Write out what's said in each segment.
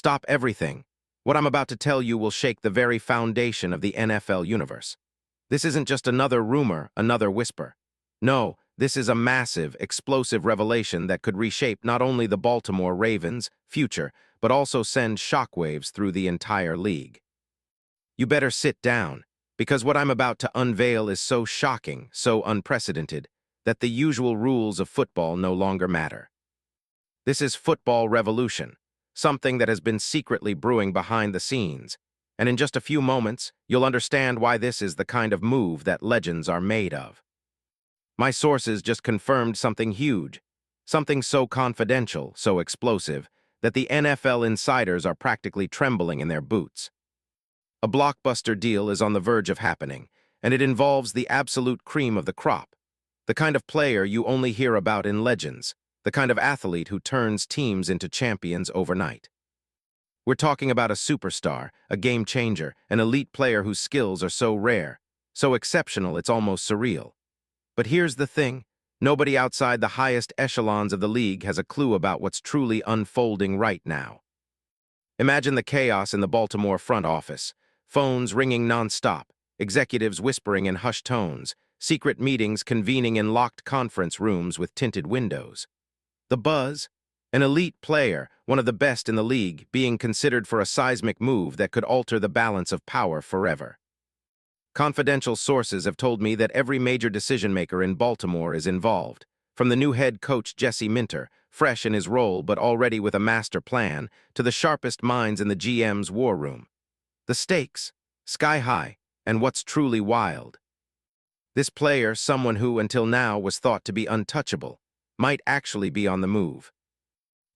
Stop everything. What I'm about to tell you will shake the very foundation of the NFL universe. This isn't just another rumor, another whisper. No, this is a massive, explosive revelation that could reshape not only the Baltimore Ravens' future, but also send shockwaves through the entire league. You better sit down, because what I'm about to unveil is so shocking, so unprecedented, that the usual rules of football no longer matter. This is football revolution, something that has been secretly brewing behind the scenes, and in just a few moments, you'll understand why this is the kind of move that legends are made of. My sources just confirmed something huge, something so confidential, so explosive, that the NFL insiders are practically trembling in their boots. A blockbuster deal is on the verge of happening, and it involves the absolute cream of the crop, the kind of player you only hear about in legends, the kind of athlete who turns teams into champions overnight. We're talking about a superstar, a game changer, an elite player whose skills are so rare, so exceptional it's almost surreal. But here's the thing, nobody outside the highest echelons of the league has a clue about what's truly unfolding right now. Imagine the chaos in the Baltimore front office, phones ringing nonstop, executives whispering in hushed tones, secret meetings convening in locked conference rooms with tinted windows. The buzz? An elite player, one of the best in the league, being considered for a seismic move that could alter the balance of power forever. Confidential sources have told me that every major decision-maker in Baltimore is involved, from the new head coach Jesse Minter, fresh in his role but already with a master plan, to the sharpest minds in the GM's war room. The stakes, sky high, and what's truly wild. This player, someone who until now was thought to be untouchable, might actually be on the move.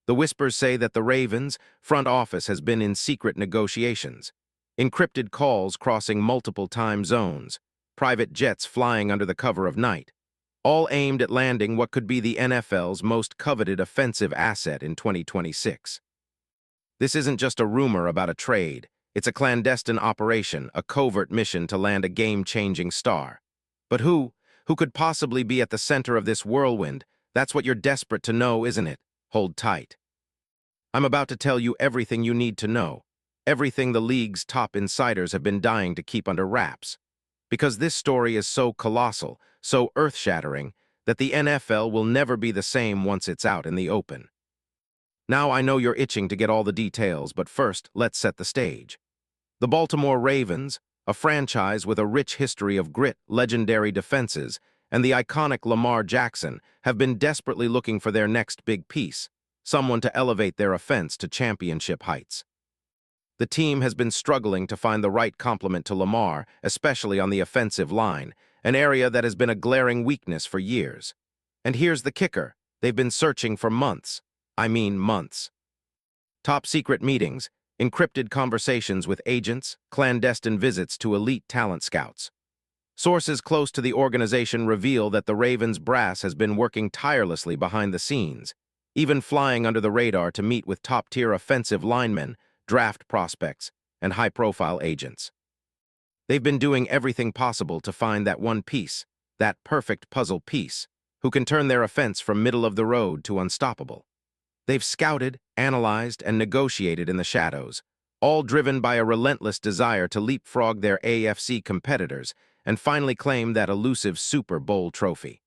The whispers say that the Ravens' front office has been in secret negotiations, encrypted calls crossing multiple time zones, private jets flying under the cover of night, all aimed at landing what could be the NFL's most coveted offensive asset in 2026. This isn't just a rumor about a trade. It's a clandestine operation, a covert mission to land a game-changing star. But who could possibly be at the center of this whirlwind? That's what you're desperate to know, isn't it? Hold tight. I'm about to tell you everything you need to know, everything the league's top insiders have been dying to keep under wraps. Because this story is so colossal, so earth-shattering, that the NFL will never be the same once it's out in the open. Now I know you're itching to get all the details, but first, let's set the stage. The Baltimore Ravens, a franchise with a rich history of grit, legendary defenses, and the iconic Lamar Jackson, have been desperately looking for their next big piece, someone to elevate their offense to championship heights. The team has been struggling to find the right complement to Lamar, especially on the offensive line, an area that has been a glaring weakness for years. And here's the kicker, they've been searching for months. I mean months. Top-secret meetings, encrypted conversations with agents, clandestine visits to elite talent scouts. Sources close to the organization reveal that the Ravens brass has been working tirelessly behind the scenes, even flying under the radar to meet with top-tier offensive linemen, draft prospects, and high-profile agents. They've been doing everything possible to find that one piece, that perfect puzzle piece, who can turn their offense from middle-of-the-road to unstoppable. They've scouted, analyzed, and negotiated in the shadows, all driven by a relentless desire to leapfrog their AFC competitors and finally claim that elusive Super Bowl trophy.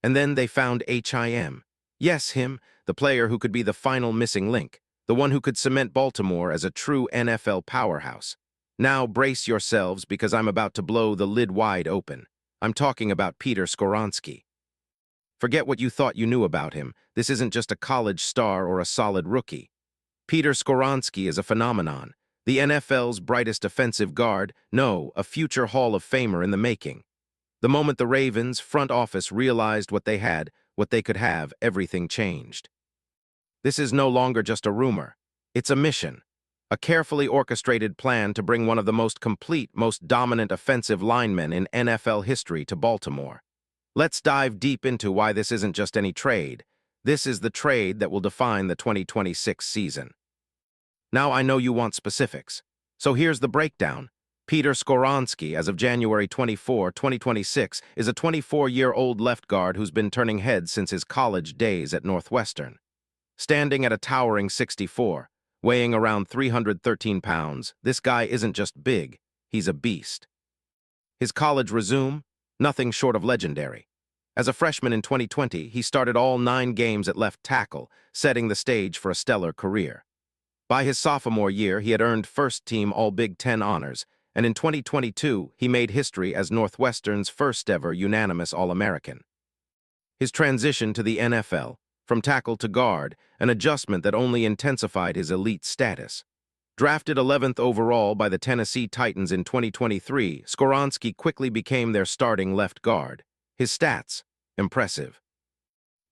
And then they found HIM. Yes, him, the player who could be the final missing link, the one who could cement Baltimore as a true NFL powerhouse. Now brace yourselves because I'm about to blow the lid wide open. I'm talking about Peter Skoronski. Forget what you thought you knew about him. This isn't just a college star or a solid rookie. Peter Skoronski is a phenomenon, the NFL's brightest offensive guard, no, a future Hall of Famer in the making. The moment the Ravens' front office realized what they had, what they could have, everything changed. This is no longer just a rumor. It's a mission, a carefully orchestrated plan to bring one of the most complete, most dominant offensive linemen in NFL history to Baltimore. Let's dive deep into why this isn't just any trade. This is the trade that will define the 2026 season. Now I know you want specifics, so here's the breakdown. Peter Skoronski, as of January 24, 2026, is a 24-year-old left guard who's been turning heads since his college days at Northwestern. Standing at a towering 6'4", Weighing around 313 pounds, this guy isn't just big, he's a beast. His college resume? Nothing short of legendary. As a freshman in 2020, he started all 9 games at left tackle, setting the stage for a stellar career. By his sophomore year, he had earned first-team All-Big Ten honors, and in 2022, he made history as Northwestern's first-ever unanimous All-American. His transition to the NFL, from tackle to guard, an adjustment that only intensified his elite status. Drafted 11th overall by the Tennessee Titans in 2023, Skoronski quickly became their starting left guard. His stats? Impressive.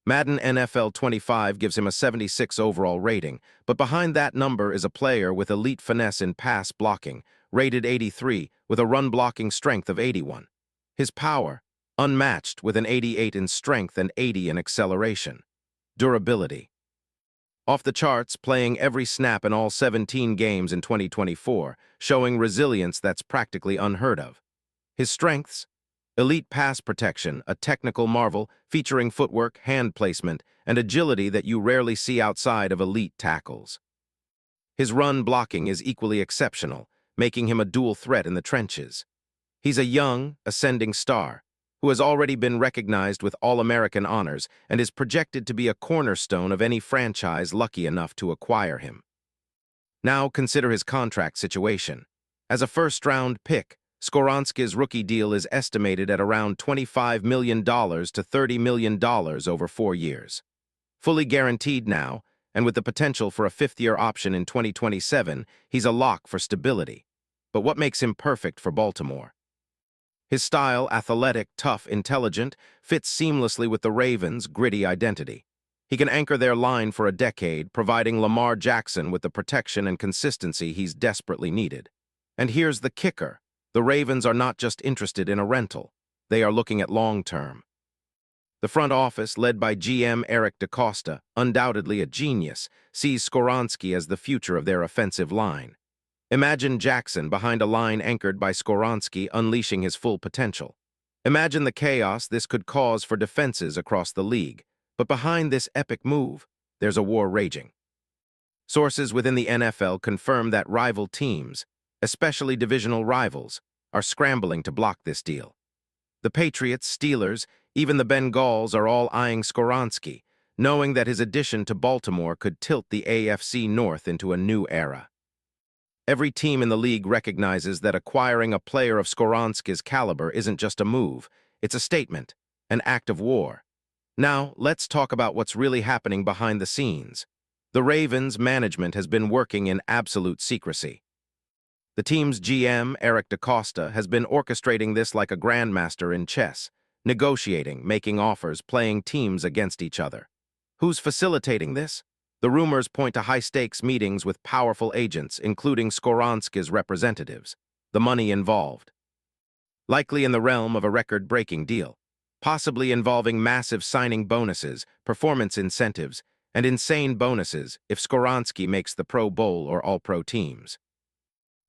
Madden NFL 25 gives him a 76 overall rating, but behind that number is a player with elite finesse in pass blocking, rated 83, with a run-blocking strength of 81. His power? Unmatched, with an 88 in strength and 80 in acceleration. Durability. Off the charts, playing every snap in all 17 games in 2024, showing resilience that's practically unheard of. His strengths? Elite pass protection, a technical marvel featuring footwork, hand placement, and agility that you rarely see outside of elite tackles. His run blocking is equally exceptional, making him a dual threat in the trenches. He's a young, ascending star, who has already been recognized with All-American honors and is projected to be a cornerstone of any franchise lucky enough to acquire him. Now consider his contract situation. As a first-round pick, Skoronski's rookie deal is estimated at around $25 million to $30 million over 4 years. Fully guaranteed now, and with the potential for a 5th-year option in 2027, he's a lock for stability. But what makes him perfect for Baltimore? His style, athletic, tough, intelligent, fits seamlessly with the Ravens' gritty identity. He can anchor their line for a decade, providing Lamar Jackson with the protection and consistency he's desperately needed. And here's the kicker. The Ravens are not just interested in a rental. They are looking at long-term. The front office, led by GM Eric DaCosta, undoubtedly a genius, sees Skoronski as the future of their offensive line. Imagine Jackson behind a line anchored by Skoronski unleashing his full potential. Imagine the chaos this could cause for defenses across the league. But behind this epic move, there's a war raging. Sources within the NFL confirm that rival teams, especially divisional rivals, are scrambling to block this deal. The Patriots, Steelers, even the Bengals are all eyeing Skoronski, knowing that his addition to Baltimore could tilt the AFC North into a new era. Every team in the league recognizes that acquiring a player of Skoronski's caliber isn't just a move, it's a statement, an act of war. Now, let's talk about what's really happening behind the scenes. The Ravens' management has been working in absolute secrecy. The team's GM, Eric DaCosta, has been orchestrating this like a grandmaster in chess, negotiating, making offers, playing teams against each other. Who's facilitating this? The rumors point to high-stakes meetings with powerful agents, including Skoronski's representatives. The money involved. Likely in the realm of a record-breaking deal, possibly involving massive signing bonuses, performance incentives, and insane bonuses if Skoronski makes the Pro Bowl or All-Pro teams.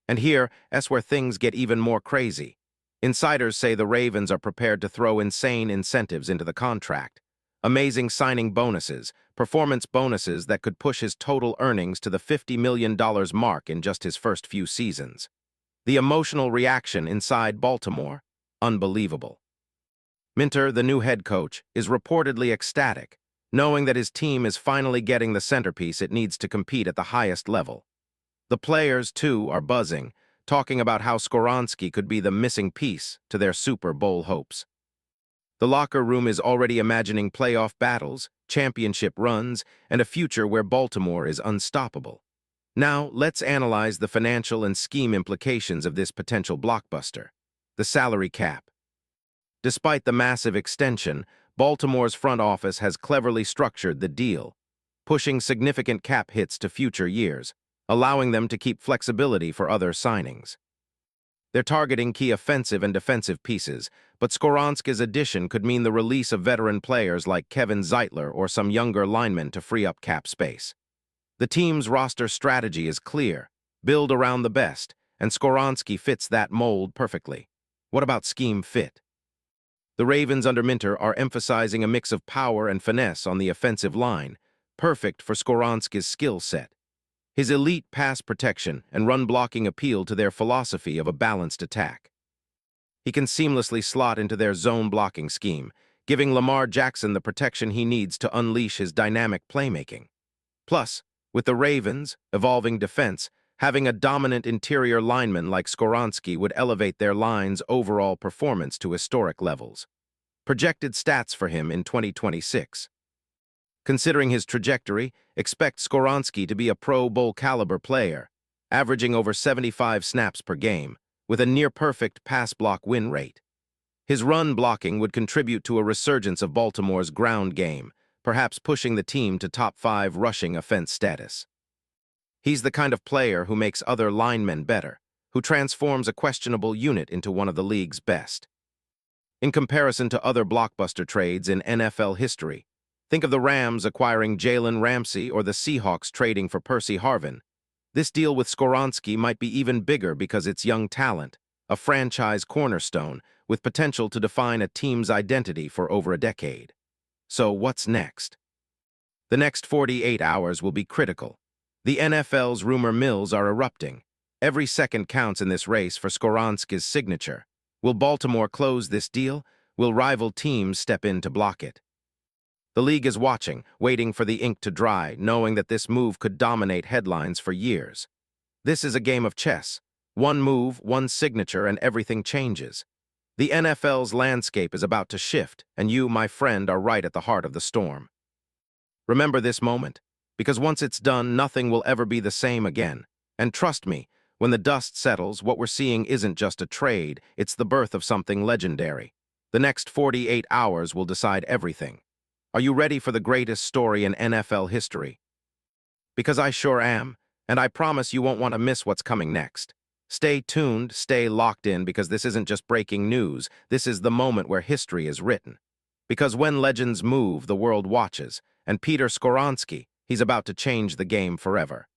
And here's where things get even more crazy. Insiders say the Ravens are prepared to throw insane incentives into the contract. Amazing signing bonuses, performance bonuses that could push his total earnings to the $50 million mark in just his first few seasons. The emotional reaction inside Baltimore? Unbelievable. Minter, the new head coach, is reportedly ecstatic, knowing that his team is finally getting the centerpiece it needs to compete at the highest level. The players, too, are buzzing, talking about how Skoronski could be the missing piece to their Super Bowl hopes. The locker room is already imagining playoff battles, championship runs, and a future where Baltimore is unstoppable. Now, let's analyze the financial and scheme implications of this potential blockbuster. The salary cap. Despite the massive extension, Baltimore's front office has cleverly structured the deal, pushing significant cap hits to future years, allowing them to keep flexibility for other signings. They're targeting key offensive and defensive pieces, but Skoronski's addition could mean the release of veteran players like Kevin Zeitler or some younger linemen to free up cap space. The team's roster strategy is clear: build around the best, and Skoronski fits that mold perfectly. What about scheme fit? The Ravens under Minter are emphasizing a mix of power and finesse on the offensive line, perfect for Skoronski's skill set. His elite pass protection and run-blocking appeal to their philosophy of a balanced attack. He can seamlessly slot into their zone-blocking scheme, giving Lamar Jackson the protection he needs to unleash his dynamic playmaking. Plus, with the Ravens' evolving defense, having a dominant interior lineman like Skoronski would elevate their line's overall performance to historic levels. Projected stats for him in 2026. Considering his trajectory, expect Skoronski to be a Pro Bowl caliber player, averaging over 75 snaps per game, with a near-perfect pass-block win rate. His run blocking would contribute to a resurgence of Baltimore's ground game, perhaps pushing the team to top 5 rushing offense status. He's the kind of player who makes other linemen better, who transforms a questionable unit into one of the league's best. In comparison to other blockbuster trades in NFL history, think of the Rams acquiring Jalen Ramsey or the Seahawks trading for Percy Harvin. This deal with Skoronski might be even bigger because it's young talent, a franchise cornerstone with potential to define a team's identity for over a decade. So what's next? The next 48 hours will be critical. The NFL's rumor mills are erupting. Every second counts in this race for Skoronski's signature. Will Baltimore close this deal? Will rival teams step in to block it? The league is watching, waiting for the ink to dry, knowing that this move could dominate headlines for years. This is a game of chess. One move, one signature, and everything changes. The NFL's landscape is about to shift, and you, my friend, are right at the heart of the storm. Remember this moment, because once it's done, nothing will ever be the same again. And trust me, when the dust settles, what we're seeing isn't just a trade, it's the birth of something legendary. The next 48 hours will decide everything. Are you ready for the greatest story in NFL history? Because I sure am, and I promise you won't want to miss what's coming next. Stay tuned, stay locked in, because this isn't just breaking news, this is the moment where history is written. Because when legends move, the world watches, and Peter Skoronski, he's about to change the game forever.